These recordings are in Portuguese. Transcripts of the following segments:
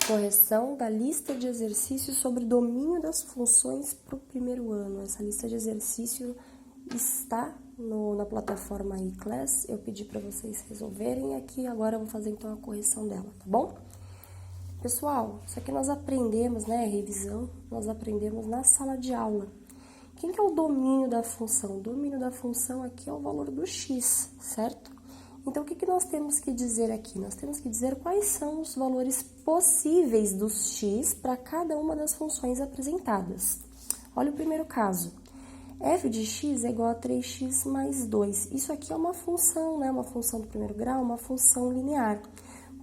Correção da lista de exercícios sobre domínio das funções para o primeiro ano. Essa lista de exercício está na plataforma iClass. Eu pedi para vocês resolverem aqui, agora eu vou fazer então a correção dela, tá bom? Pessoal, isso aqui nós aprendemos, né, revisão, nós aprendemos na sala de aula. Quem que é o domínio da função? O domínio da função aqui é o valor do x, certo? Então, o que nós temos que dizer aqui? Nós temos que dizer quais são os valores possíveis dos x para cada uma das funções apresentadas. Olha o primeiro caso. F de x é igual a 3x mais 2. Isso aqui é uma função, né? Uma função do primeiro grau, uma função linear.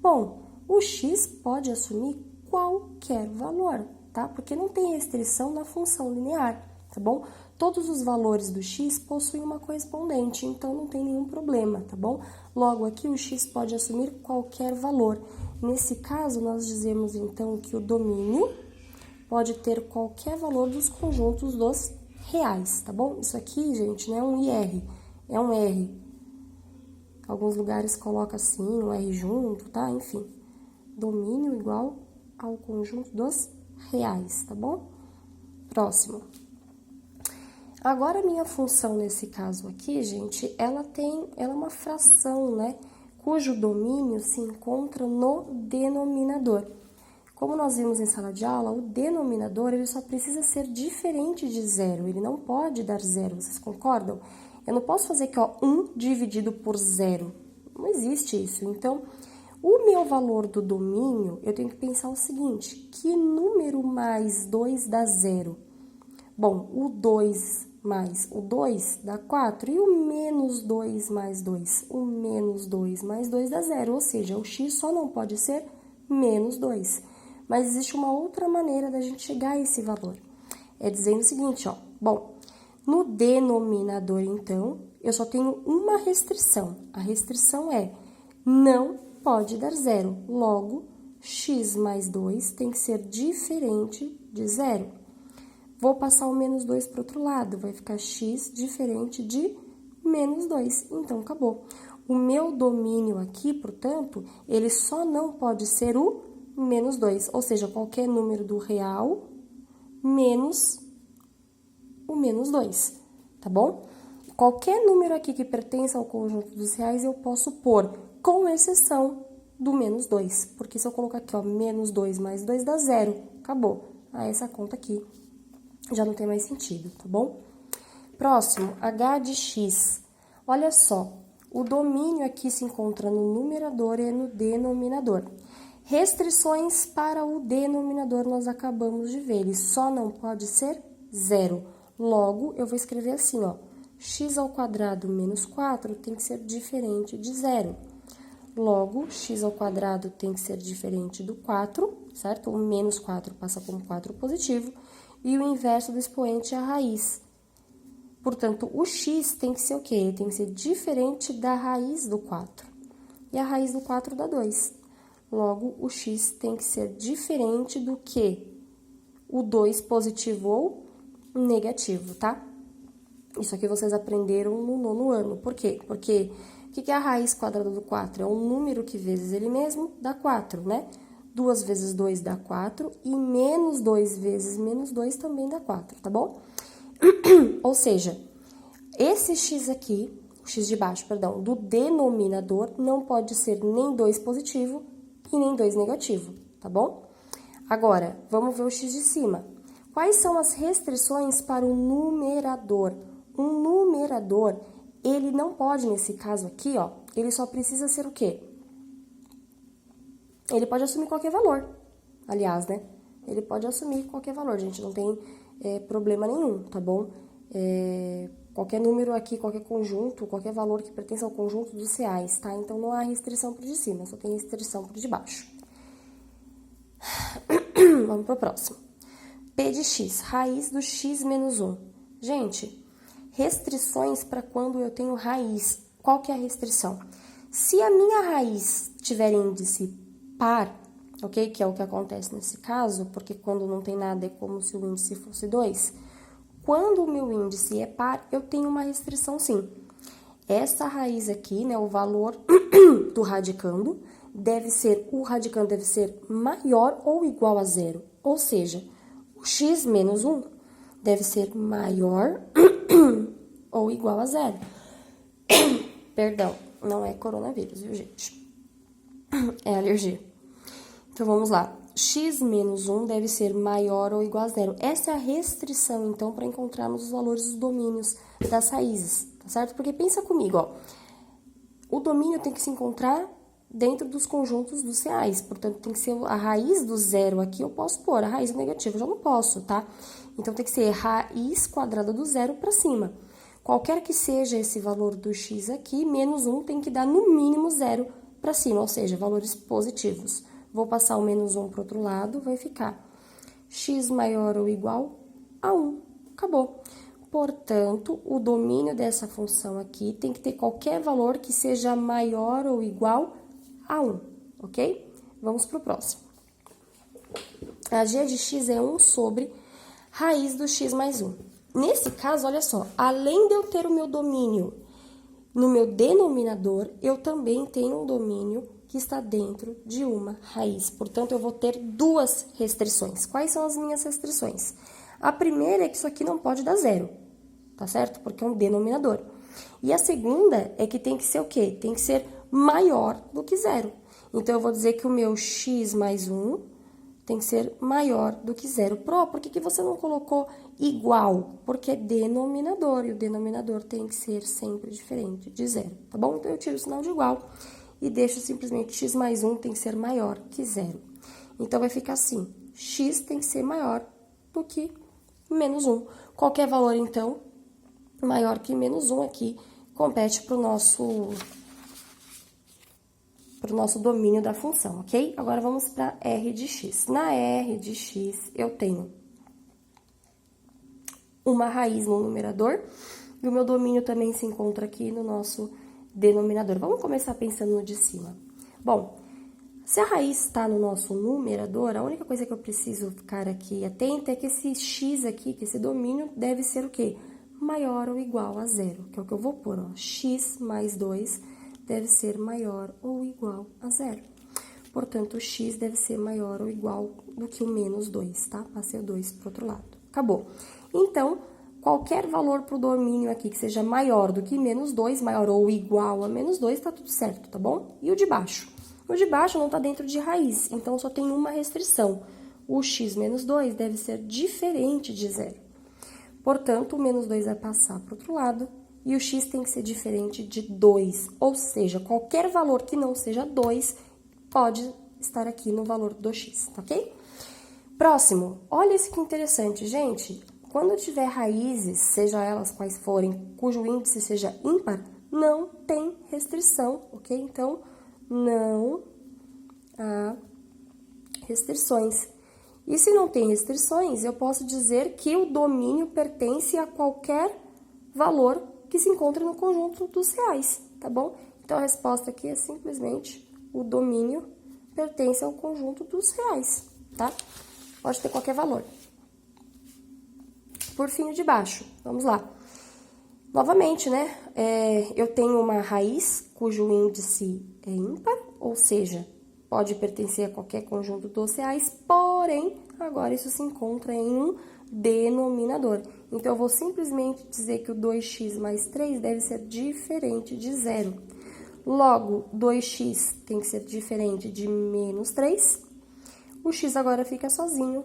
Bom, o x pode assumir qualquer valor, tá? Porque não tem restrição na função linear, tá bom? Todos os valores do x possuem uma correspondente, então não tem nenhum problema, tá bom? Logo, aqui o x pode assumir qualquer valor. Nesse caso, nós dizemos, então, que o domínio pode ter qualquer valor dos conjuntos dos reais, tá bom? Isso aqui, gente, não é um IR, é um R. Alguns lugares colocam assim, um R junto, tá? Enfim, domínio igual ao conjunto dos reais, tá bom? Próximo. Agora, a minha função nesse caso aqui, gente, ela é uma fração, né? Cujo domínio se encontra no denominador. Como nós vimos em sala de aula, o denominador, ele só precisa ser diferente de zero, ele não pode dar zero, vocês concordam? Eu não posso fazer aqui, ó, 1 dividido por zero, não existe isso. Então, o meu valor do domínio, eu tenho que pensar o seguinte, que número mais 2 dá zero? Bom, o 2 mais o 2 dá 4, e o menos 2 mais 2? O menos 2 mais 2 dá zero, ou seja, o x só não pode ser menos 2. Mas existe uma outra maneira da gente chegar a esse valor. É dizendo o seguinte, ó, bom, no denominador, então, eu só tenho uma restrição. A restrição é, não pode dar zero. Logo, x mais 2 tem que ser diferente de zero. Vou passar o menos 2 para o outro lado, vai ficar x diferente de menos 2. Então, acabou. O meu domínio aqui, portanto, ele só não pode ser o menos 2, ou seja, qualquer número do real menos o menos 2, tá bom? Qualquer número aqui que pertença ao conjunto dos reais eu posso pôr, com exceção do menos 2, porque se eu colocar aqui, ó, menos 2 mais 2 dá zero, acabou. Aí essa conta aqui já não tem mais sentido, tá bom? Próximo, h de x. Olha só, o domínio aqui se encontra no numerador e no denominador. Restrições para o denominador nós acabamos de ver, ele só não pode ser zero. Logo, eu vou escrever assim, ó, x ao quadrado menos 4 tem que ser diferente de zero. Logo, x ao quadrado tem que ser diferente do 4, certo? O menos 4 passa como 4 positivo, e o inverso do expoente é a raiz. Portanto, o x tem que ser o quê? Ele tem que ser diferente da raiz do 4. E a raiz do 4 dá 2. Logo, o x tem que ser diferente do que o 2 positivo ou negativo, tá? Isso aqui vocês aprenderam no nono ano. Por quê? Porque o que é a raiz quadrada do 4? É um número que vezes ele mesmo dá 4, né? 2 vezes 2 dá 4 e menos 2 vezes menos 2 também dá 4, tá bom? Ou seja, esse x aqui, o x de baixo, perdão, do denominador não pode ser nem 2 positivo e nem 2 negativo, tá bom? Agora, vamos ver o x de cima. Quais são as restrições para o numerador? Um numerador, ele não pode, nesse caso aqui, ó, ele só precisa ser o quê? Ele pode assumir qualquer valor, aliás, né? Ele pode assumir qualquer valor, gente, não tem problema nenhum, tá bom? Qualquer número aqui, qualquer conjunto, qualquer valor que pertença ao conjunto dos reais, tá? Então, não há restrição para o de cima, só tem restrição para o de baixo. Vamos para o próximo. P de x, raiz do x menos 1. Gente, restrições para quando eu tenho raiz. Qual que é a restrição? Se a minha raiz tiver índice par, ok? Que é o que acontece nesse caso, porque quando não tem nada é como se o índice fosse 2. Quando o meu índice é par, eu tenho uma restrição sim. Essa raiz aqui, né, o valor do radicando, o radicando deve ser maior ou igual a zero. Ou seja, o x menos 1 deve ser maior ou igual a zero. Perdão, não é coronavírus, viu, gente? É alergia. Então, vamos lá. X menos 1 deve ser maior ou igual a zero. Essa é a restrição, então, para encontrarmos os valores dos domínios das raízes, tá certo? Porque pensa comigo, ó. O domínio tem que se encontrar dentro dos conjuntos dos reais. Portanto, tem que ser a raiz do zero aqui, eu posso pôr. A raiz negativa eu já não posso, tá? Então, tem que ser raiz quadrada do zero para cima. Qualquer que seja esse valor do x aqui, menos 1 tem que dar no mínimo zero para cima, ou seja, valores positivos. Vou passar o menos 1 para o outro lado, vai ficar x maior ou igual a 1. Acabou. Portanto, o domínio dessa função aqui tem que ter qualquer valor que seja maior ou igual a 1, ok? Vamos para o próximo. A g de x é 1 sobre raiz do x mais 1. Nesse caso, olha só, além de eu ter o meu domínio no meu denominador, eu também tenho um domínio que está dentro de uma raiz. Portanto, eu vou ter duas restrições. Quais são as minhas restrições? A primeira é que isso aqui não pode dar zero, tá certo? Porque é um denominador. E a segunda é que tem que ser o quê? Tem que ser maior do que zero. Então, eu vou dizer que o meu x mais 1 tem que ser maior do que zero. Por que você não colocou igual? Porque é denominador, e o denominador tem que ser sempre diferente de zero, tá bom? Então, eu tiro o sinal de igual e deixo simplesmente x mais 1 tem que ser maior que zero. Então, vai ficar assim, x tem que ser maior do que menos 1. Qualquer valor, então, maior que menos 1 aqui, compete para o nosso domínio da função, ok? Agora, vamos para R de x. Na R de x, eu tenho uma raiz no numerador e o meu domínio também se encontra aqui no nosso denominador. Vamos começar pensando no de cima. Bom, se a raiz está no nosso numerador, a única coisa que eu preciso ficar aqui atenta é que esse x aqui, que esse domínio, deve ser o quê? Maior ou igual a zero, que é o que eu vou pôr, ó. X mais 2 deve ser maior ou igual a zero. Portanto, o x deve ser maior ou igual do que o menos 2, tá? Passei o 2 para o outro lado. Acabou. Então, qualquer valor para o domínio aqui que seja maior do que menos 2, maior ou igual a menos 2, tá tudo certo, tá bom? E o de baixo? O de baixo não tá dentro de raiz, então só tem uma restrição. O x menos 2 deve ser diferente de zero. Portanto, o menos 2 vai passar para o outro lado e o x tem que ser diferente de 2. Ou seja, qualquer valor que não seja 2 pode estar aqui no valor do x, tá ok? Próximo, olha isso que interessante, gente. Quando tiver raízes, seja elas quais forem, cujo índice seja ímpar, não tem restrição, ok? Então, não há restrições. E se não tem restrições, eu posso dizer que o domínio pertence a qualquer valor que se encontra no conjunto dos reais, tá bom? Então, a resposta aqui é simplesmente o domínio pertence ao conjunto dos reais, tá? Pode ter qualquer valor. Por fim, o de baixo, vamos lá. Novamente, né, eu tenho uma raiz cujo índice é ímpar, ou seja, pode pertencer a qualquer conjunto dos reais, porém, agora isso se encontra em um denominador. Então, eu vou simplesmente dizer que o 2x mais 3 deve ser diferente de zero. Logo, 2x tem que ser diferente de menos 3. O x agora fica sozinho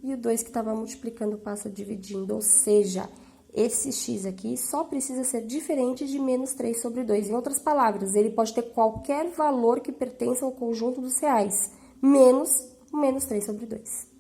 e o 2 que estava multiplicando passa dividindo, ou seja, esse x aqui só precisa ser diferente de menos 3 sobre 2. Em outras palavras, ele pode ter qualquer valor que pertença ao conjunto dos reais, menos o menos 3 sobre 2.